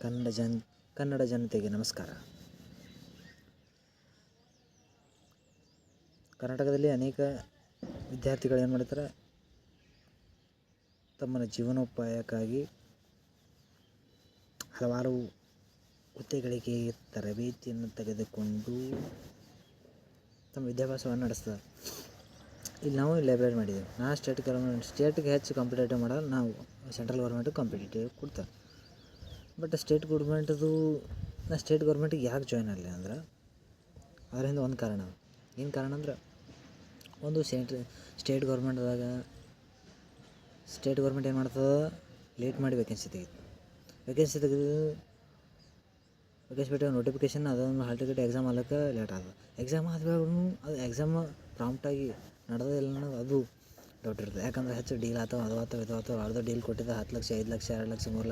ಕನ್ನಡ ಜನತೆಗೆ ನಮಸ್ಕಾರ. ಕರ್ನಾಟಕದಲ್ಲಿ ಅನೇಕ ವಿದ್ಯಾರ್ಥಿಗಳು ಏನು ಮಾಡ್ತಾರೆ, ತಮ್ಮ ಜೀವನೋಪಾಯಕ್ಕಾಗಿ ಹಲವಾರು ಹುದ್ದೆಗಳಿಗೆ ತರಬೇತಿಯನ್ನು ತೆಗೆದುಕೊಂಡು ತಮ್ಮ ವಿದ್ಯಾಭ್ಯಾಸವನ್ನು ನಡೆಸ್ತಾರೆ. ಇಲ್ಲಿ ನಾವು ಲೈಬ್ರರಿ ಮಾಡಿದ್ದೇವೆ. ನಾವು ಸ್ಟೇಟ್ಗೆ ಹೆಚ್ಚು ಕಾಂಪಿಟೇಟಿವ್ ಮಾಡೋದು ನಾವು, ಸೆಂಟ್ರಲ್ ಗೌರ್ಮೆಂಟಿಗೆ ಕಾಂಪಿಟೇಟಿವ್ ಕೊಡ್ತಾರೆ. ಬಟ್ ಸ್ಟೇಟ್ ಗೌರ್ಮೆಂಟಿಗೆ ಯಾಕೆ ಜಾಯ್ನ್ ಆಗಲಿ ಅಂದ್ರೆ ಅದರಿಂದ ಒಂದು ಕಾರಣ. ಏನು ಕಾರಣ ಅಂದ್ರೆ, ಒಂದು ಸ್ಟೇಟ್ ಗೌರ್ಮೆಂಟ್ ಏನು ಮಾಡ್ತದೆ, ಲೇಟ್ ಮಾಡಿ ವೇಕೆನ್ಸಿ ಬಿಟ್ಟು ನೋಟಿಫಿಕೇಶನ್ ಅದೊಂದು ಹಾಲ್ ಟಿಕೆಟ್ ಎಕ್ಸಾಮ್ ಆಗ್ಲಿಕ್ಕೆ ಲೇಟ್ ಆಗ್ತದೆ. ಎಕ್ಸಾಮ್ ಆದ್ಮೇಲೆ ಅದು ಎಕ್ಸಾಮ್ ಪ್ರಾಂಪ್ಟಾಗಿ ನಡೆದಿಲ್ಲ ಅನ್ನೋದು ಅದು ಡೌಟ್ ಇರ್ತದೆ. ಯಾಕಂದರೆ ಹೆಚ್ಚು ಡೀಲ್ ಇದು ಆತವ ಅರ್ಧ ಡೀಲ್ ಕೊಟ್ಟಿದ್ದ 10 ಲಕ್ಷ 5 ಲಕ್ಷ 2 ಲಕ್ಷ 3 ಲಕ್ಷ